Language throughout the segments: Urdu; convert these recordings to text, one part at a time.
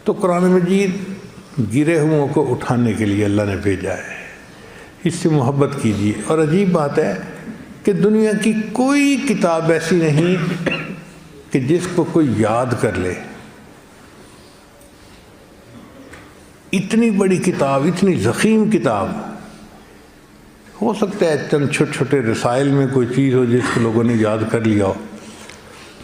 تو قرآن مجید گرے ہوئوں کو اٹھانے کے لیے اللہ نے بھیجا ہے، اس سے محبت کیجیے۔ اور عجیب بات ہے کہ دنیا کی کوئی کتاب ایسی نہیں کہ جس کو کوئی یاد کر لے۔ اتنی بڑی کتاب، اتنی ضخیم کتاب، ہو سکتا ہے چند چھوٹے چھوٹے رسائل میں کوئی چیز ہو جس کو لوگوں نے یاد کر لیا ہو،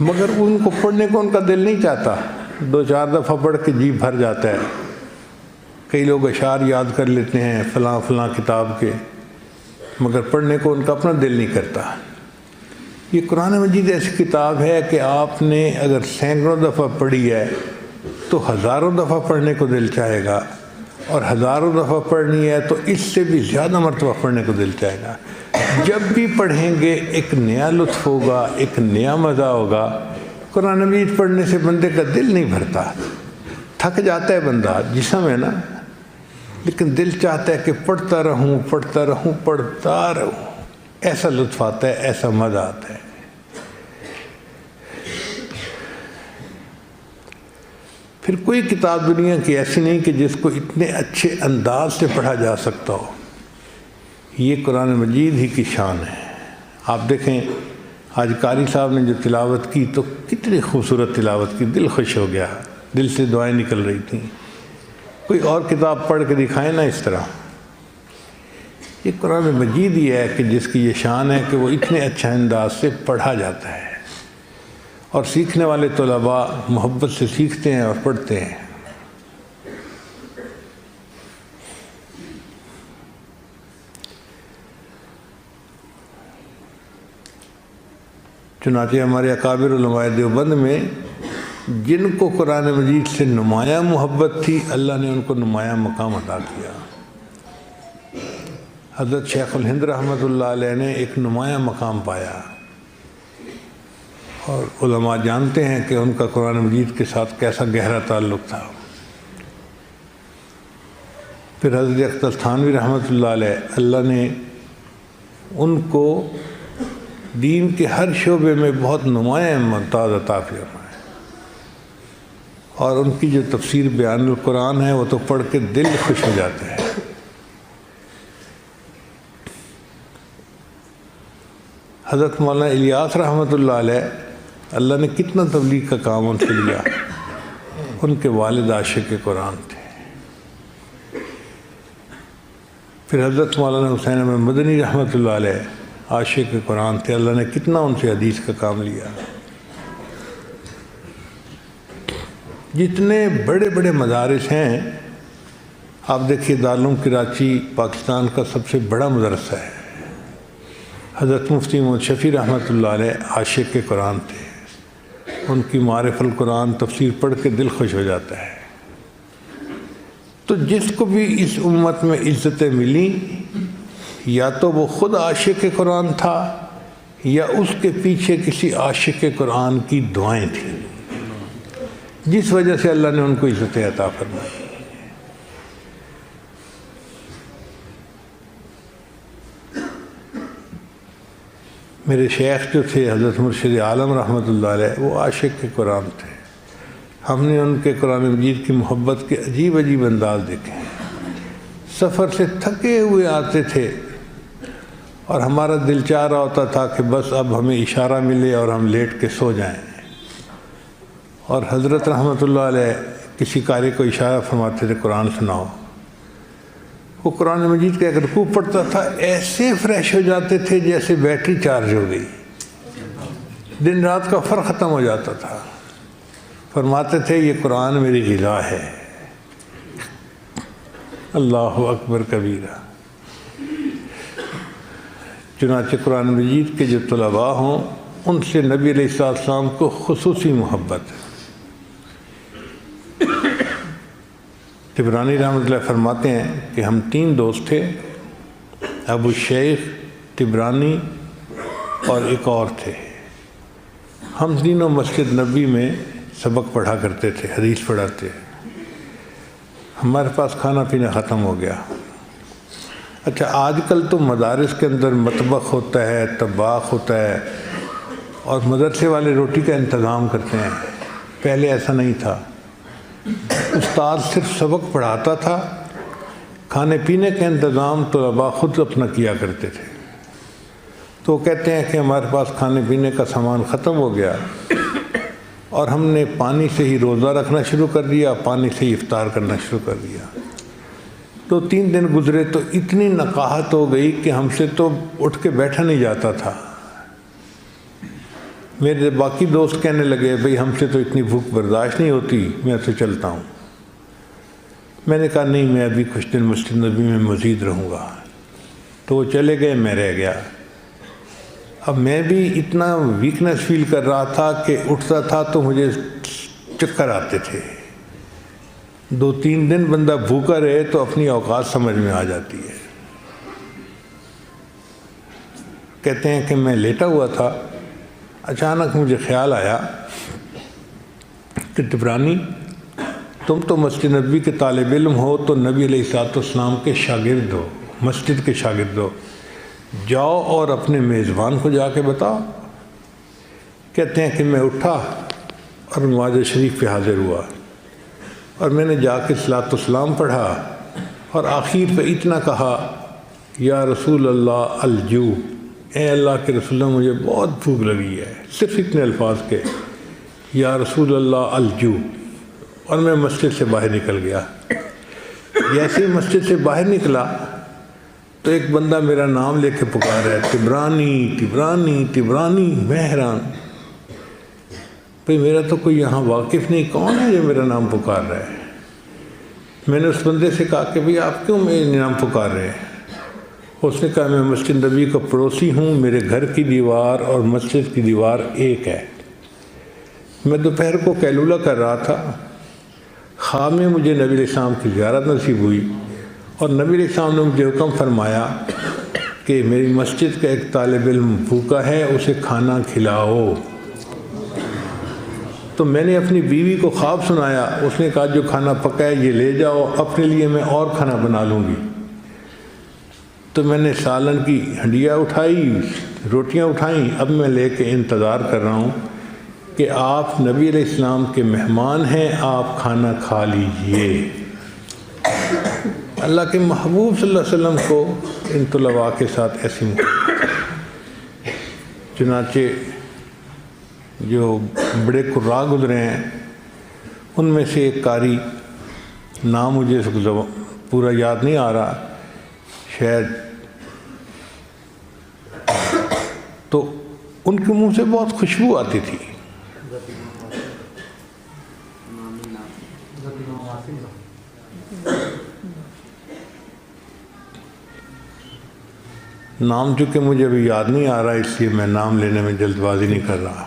مگر ان کو پڑھنے کو ان کا دل نہیں چاہتا۔ 2-4 دفعہ پڑھ کے جی بھر جاتا ہے۔ کئی لوگ اشعار یاد کر لیتے ہیں فلاں فلاں کتاب کے، مگر پڑھنے کو ان کا اپنا دل نہیں کرتا۔ یہ قرآن مجید ایسی کتاب ہے کہ آپ نے اگر سینکڑوں دفعہ پڑھی ہے تو ہزاروں دفعہ پڑھنے کو دل چاہے گا، اور ہزاروں دفعہ پڑھنی ہے تو اس سے بھی زیادہ مرتبہ پڑھنے کو دل چاہے گا۔ جب بھی پڑھیں گے ایک نیا لطف ہوگا، ایک نیا مزہ ہوگا۔ قرآن مجید پڑھنے سے بندے کا دل نہیں بھرتا، تھک جاتا ہے بندہ، جسم ہے نا، لیکن دل چاہتا ہے کہ پڑھتا رہوں پڑھتا رہوں پڑھتا رہوں۔ ایسا لطف آتا ہے، ایسا مزہ آتا ہے۔ پھر کوئی کتاب دنیا کی ایسی نہیں کہ جس کو اتنے اچھے انداز سے پڑھا جا سکتا ہو۔ یہ قرآن مجید ہی کی شان ہے۔ آپ دیکھیں آج قاری صاحب نے جو تلاوت کی تو کتنی خوبصورت تلاوت کی، دل خوش ہو گیا، دل سے دعائیں نکل رہی تھیں۔ کوئی اور کتاب پڑھ کے دکھائیں نا اس طرح۔ یہ قرآن مجید ہی ہے کہ جس کی یہ شان ہے کہ وہ اتنے اچھے انداز سے پڑھا جاتا ہے، اور سیکھنے والے طلباء محبت سے سیکھتے ہیں اور پڑھتے ہیں۔ چنانچہ ہمارے اکابر علماء دیوبند میں جن کو قرآن مجید سے نمایاں محبت تھی، اللہ نے ان کو نمایاں مقام عطا کیا۔ حضرت شیخ الہند رحمۃ اللہ علیہ نے ایک نمایاں مقام پایا، اور علماء جانتے ہیں کہ ان کا قرآن مجید کے ساتھ کیسا گہرا تعلق تھا۔ پھر حضرت اختر تھانوی رحمۃ اللہ علیہ، اللہ نے ان کو دین کے ہر شعبے میں بہت نمایاں ممتاز عطا فرمایا، اور ان کی جو تفسیر بیان القرآن ہے وہ تو پڑھ کے دل خوش ہو جاتا ہے۔ حضرت مولانا الیاس رحمۃ اللہ علیہ، اللہ نے کتنا تبلیغ کا کام ان سے لیا۔ ان کے والد عاشق قرآن تھے۔ پھر حضرت مولانا حسین احمد مدنی رحمۃ اللہ علیہ عاشق قرآن تھے، اللہ نے کتنا ان سے حدیث کا کام لیا۔ جتنے بڑے بڑے مدارس ہیں، آپ دیکھیے دارالعلوم کراچی پاکستان کا سب سے بڑا مدرسہ ہے۔ حضرت مفتی محمد شفیع رحمۃ اللہ علیہ عاشق قرآن تھے، ان کی معارف القرآن تفسیر پڑھ کے دل خوش ہو جاتا ہے۔ تو جس کو بھی اس امت میں عزتیں ملیں، یا تو وہ خود عاشق قرآن تھا یا اس کے پیچھے کسی عاشق قرآن کی دعائیں تھیں، جس وجہ سے اللہ نے ان کو عزتیں عطا فرمائی۔ میرے شیخ جو تھے حضرت مرشد عالم رحمۃ اللہ علیہ، وہ عاشق قرآن تھے۔ ہم نے ان کے قرآن مجید کی محبت کے عجیب عجیب انداز دیکھے ہیں۔ سفر سے تھکے ہوئے آتے تھے اور ہمارا دل چاہ رہا ہوتا تھا کہ بس اب ہمیں اشارہ ملے اور ہم لیٹ کے سو جائیں، اور حضرت رحمۃ اللہ علیہ کسی قاری کو اشارہ فرماتے تھے قرآن سناؤ، وہ قرآن مجید کا ایک رکوع پڑھتا تھا، ایسے فریش ہو جاتے تھے جیسے بیٹری چارج ہو گئی، دن رات کا فرق ختم ہو جاتا تھا۔ فرماتے تھے یہ قرآن میری غذا ہے۔ اللہ اکبر کبیرہ۔ چنانچہ قرآن مجید کے جو طلباء ہوں ان سے نبی علیہ السلام کو خصوصی محبت ہے۔ طبرانی رحمۃ اللہ فرماتے ہیں کہ ہم 3 دوست تھے، ابو شیخ، طبرانی اور ایک اور تھے۔ ہم تینوں مسجد نبی میں سبق پڑھا کرتے تھے، حدیث پڑھاتے۔ ہمارے پاس کھانا پینا ختم ہو گیا۔ اچھا آج کل تو مدارس کے اندر مطبخ ہوتا ہے، طباخ ہوتا ہے، اور مدرسے والے روٹی کا انتظام کرتے ہیں، پہلے ایسا نہیں تھا۔ استاد صرف سبق پڑھاتا تھا، کھانے پینے کا انتظام طلباء خود اپنا کیا کرتے تھے۔ تو کہتے ہیں کہ ہمارے پاس کھانے پینے کا سامان ختم ہو گیا اور ہم نے پانی سے ہی روزہ رکھنا شروع کر دیا، پانی سے ہی افطار کرنا شروع کر دیا۔ 2-3 دن گزرے تو اتنی نقاہت ہو گئی کہ ہم سے تو اٹھ کے بیٹھا نہیں جاتا تھا۔ میرے باقی دوست کہنے لگے بھئی ہم سے تو اتنی بھوک برداشت نہیں ہوتی، میں تو چلتا ہوں۔ میں نے کہا نہیں، میں ابھی کچھ دن مسجد نبوی میں مزید رہوں گا۔ تو وہ چلے گئے، میں رہ گیا۔ اب میں بھی اتنا ویکنس فیل کر رہا تھا کہ اٹھتا تھا تو مجھے چکر آتے تھے۔ 2-3 دن بندہ بھوکا رہے تو اپنی اوقات سمجھ میں آ جاتی ہے۔ کہتے ہیں کہ میں لیٹا ہوا تھا، اچانک مجھے خیال آیا کہ طبرانی، تم تو مسجد نبوی کے طالب علم ہو، تو نبی علیہ الصلوۃ والسلام کے شاگرد ہو، مسجد کے شاگرد ہو، جاؤ اور اپنے میزبان کو جا کے بتاؤ۔ کہتے ہیں کہ میں اٹھا اور نماز شریف پہ حاضر ہوا اور میں نے جا کے صلاۃ والسلام پڑھا اور آخر پہ اتنا کہا، یا رسول اللہ الجو، اے اللہ کے رسول اللہ مجھے بہت بھوک لگی ہے، صرف اتنے الفاظ کے، یا رسول اللہ الجو، اور میں مسجد سے باہر نکل گیا۔ جیسے ہی مسجد سے باہر نکلا تو ایک بندہ میرا نام لے کے پکار رہا ہے، طبرانی طبرانی طبرانی۔ میں حیران، بھئی میرا تو کوئی یہاں واقف نہیں، کون ہے جو میرا نام پکار رہا ہے؟ میں نے اس بندے سے کہا کہ بھئی آپ کیوں میرے نام پکار رہے ہیں؟ اس نے کہا میں مسجد نبوی کا پڑوسی ہوں، میرے گھر کی دیوار اور مسجد کی دیوار ایک ہے۔ میں دوپہر کو قیلولہ کر رہا تھا، خواب میں مجھے نبی علیہ السلام کی زیارت نصیب ہوئی اور نبی علیہ السلام نے مجھے حکم فرمایا کہ میری مسجد کا ایک طالب علم بھوکا ہے، اسے کھانا کھلاؤ۔ تو میں نے اپنی بیوی کو خواب سنایا، اس نے کہا جو کھانا پکا ہے یہ لے جاؤ، اپنے لیے میں اور کھانا بنا لوں گی۔ تو میں نے سالن کی ہنڈیا اٹھائی، روٹیاں اٹھائیں، اب میں لے کے انتظار کر رہا ہوں کہ آپ نبی علیہ السلام کے مہمان ہیں، آپ کھانا کھا لیجئے۔ اللہ کے محبوب صلی اللہ علیہ وسلم کو ان طلباء کے ساتھ ایسی محبت۔ چنانچہ جو بڑے قراء گزرے ہیں ان میں سے ایک قاری، نام مجھے پورا یاد نہیں آ رہا، شاید، تو ان کے منہ سے بہت خوشبو آتی تھی۔ نام چونکہ مجھے ابھی یاد نہیں آ رہا، اس لیے میں نام لینے میں جلد بازی نہیں کر رہا۔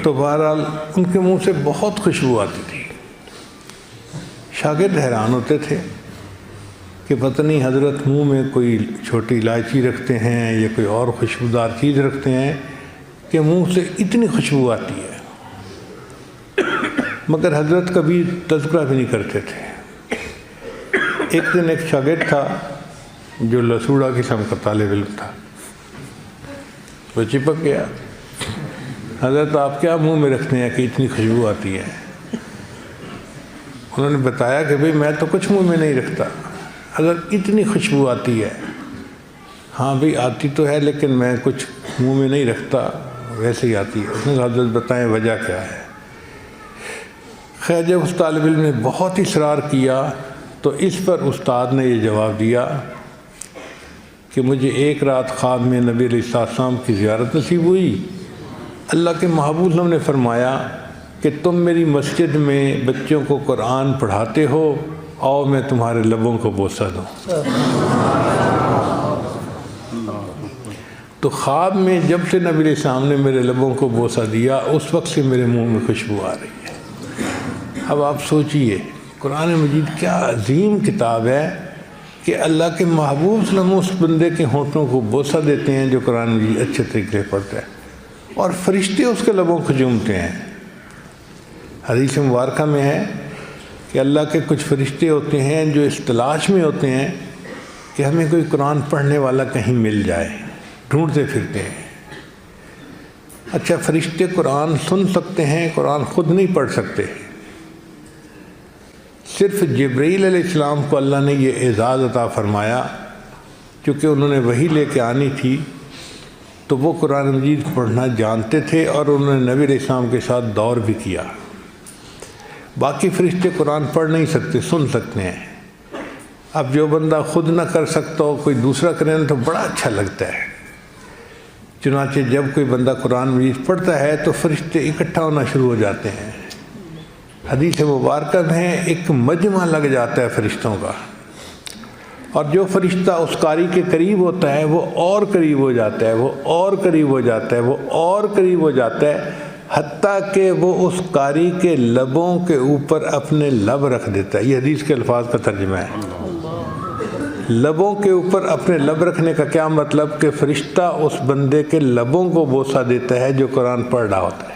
تو بہرحال ان کے منہ سے بہت خوشبو آتی تھی۔ شاگرد حیران ہوتے تھے کہ پتہ نہیں حضرت منہ میں کوئی چھوٹی الائچی رکھتے ہیں یا کوئی اور خوشبودار چیز رکھتے ہیں کہ منہ سے اتنی خوشبو آتی ہے، مگر حضرت کبھی تذکرہ بھی نہیں کرتے تھے۔ ایک دن ایک شاگرد تھا جو لسوڑا قسم کا طالب علم تھا، وہ چپک گیا، حضرت آپ کیا منہ میں رکھتے ہیں کہ اتنی خوشبو آتی ہے؟ انہوں نے بتایا کہ بھئی میں تو کچھ منہ میں نہیں رکھتا، حضرت اتنی خوشبو آتی ہے۔ ہاں بھئی آتی تو ہے لیکن میں کچھ منہ میں نہیں رکھتا، ویسے ہی آتی ہے۔ اس نے حضرت بتائیں وجہ کیا ہے؟ خیر جب اس طالب علم نے بہت اصرار کیا تو اس پر استاد نے یہ جواب دیا کہ مجھے ایک رات خواب میں نبی علیہ السلام کی زیارت نصیب ہوئی، اللہ کے محبوب صلی اللہ علیہ وسلم نے فرمایا کہ تم میری مسجد میں بچوں کو قرآن پڑھاتے ہو، آؤ میں تمہارے لبوں کو بوسہ دوں۔ تو خواب میں جب سے نبی علیہ السلام نے میرے لبوں کو بوسہ دیا، اس وقت سے میرے منہ میں خوشبو آ رہی ہے۔ اب آپ سوچئے قرآن مجید کیا عظیم کتاب ہے کہ اللہ کے محبوب صلی اللہ علیہ وسلم اس بندے کے ہونٹوں کو بوسہ دیتے ہیں جو قرآن مجید اچھے طریقے سے پڑھتا ہے، اور فرشتے اس کے لبوں کو چومتے ہیں۔ حدیث مبارکہ میں ہے کہ اللہ کے کچھ فرشتے ہوتے ہیں جو اس تلاش میں ہوتے ہیں کہ ہمیں کوئی قرآن پڑھنے والا کہیں مل جائے، ڈھونڈتے پھرتے ہیں۔ اچھا، فرشتے قرآن سن سکتے ہیں، قرآن خود نہیں پڑھ سکتے، صرف جبرائیل علیہ السلام کو اللہ نے یہ اعزاز عطا فرمایا کیونکہ انہوں نے وحی لے کے آنی تھی، تو وہ قرآن مجید پڑھنا جانتے تھے اور انہوں نے نبی علیہ السلام کے ساتھ دور بھی کیا۔ باقی فرشتے قرآن پڑھ نہیں سکتے، سن سکتے ہیں۔ اب جو بندہ خود نہ کر سکتا ہو کوئی دوسرا کرے نا تو بڑا اچھا لگتا ہے۔ چنانچہ جب کوئی بندہ قرآن مجید پڑھتا ہے تو فرشتے اکٹھا ہونا شروع ہو جاتے ہیں۔ حدیث مبارکہ میں ایک مجمع لگ جاتا ہے فرشتوں کا، اور جو فرشتہ اس قاری کے قریب ہوتا ہے وہ اور قریب ہو جاتا ہے، وہ اور قریب ہو جاتا ہے، وہ اور قریب ہو جاتا ہے، حتیٰ کہ وہ اس قاری کے لبوں کے اوپر اپنے لب رکھ دیتا ہے۔ یہ حدیث کے الفاظ کا ترجمہ ہے۔ لبوں کے اوپر اپنے لب رکھنے کا کیا مطلب؟ کہ فرشتہ اس بندے کے لبوں کو بوسہ دیتا ہے جو قرآن پڑھ رہا ہوتا ہے۔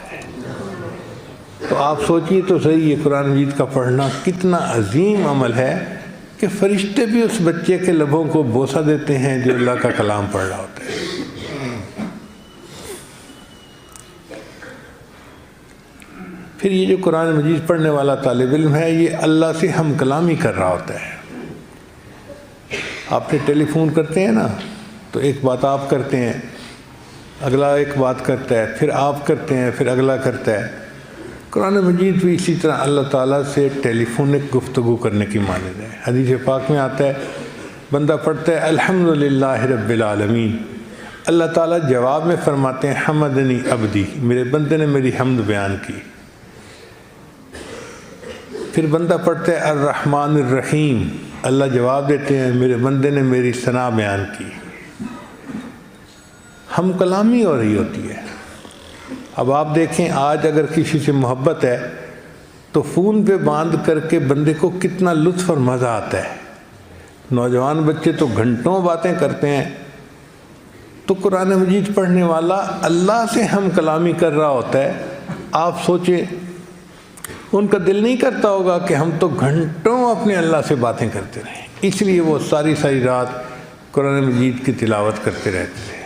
تو آپ سوچئے تو صحیح، یہ قرآن مجید کا پڑھنا کتنا عظیم عمل ہے کہ فرشتے بھی اس بچے کے لبوں کو بوسہ دیتے ہیں جو اللہ کا کلام پڑھ رہا ہوتا ہے۔ پھر یہ جو قرآن مجید پڑھنے والا طالب علم ہے یہ اللہ سے ہم کلامی کر رہا ہوتا ہے۔ آپ نے ٹیلی فون کرتے ہیں نا تو ایک بات آپ کرتے ہیں، اگلا ایک بات کرتا ہے، پھر آپ کرتے ہیں، پھر اگلا کرتا ہے۔ قرآن مجید بھی اسی طرح اللہ تعالیٰ سے ٹیلی فونک گفتگو کرنے کی مانند ہے۔ حدیث پاک میں آتا ہے بندہ پڑھتا ہے الحمدللہ رب العالمین، اللہ تعالیٰ جواب میں فرماتے ہیں حمدنی عبدی، میرے بندے نے میری حمد بیان کی۔ پھر بندہ پڑھتا ہے الرحمن الرحیم، اللہ جواب دیتے ہیں میرے بندے نے میری ثنا بیان کی۔ ہم کلامی ہو رہی ہوتی ہے۔ اب آپ دیکھیں آج اگر کسی سے محبت ہے تو فون پہ باندھ کر کے بندے کو کتنا لطف اور مزہ آتا ہے۔ نوجوان بچے تو گھنٹوں باتیں کرتے ہیں، تو قرآن مجید پڑھنے والا اللہ سے ہم کلامی کر رہا ہوتا ہے۔ آپ سوچیں ان کا دل نہیں کرتا ہوگا کہ ہم تو گھنٹوں اپنے اللہ سے باتیں کرتے رہیں، اس لیے وہ ساری رات قرآن مجید کی تلاوت کرتے رہتے تھے۔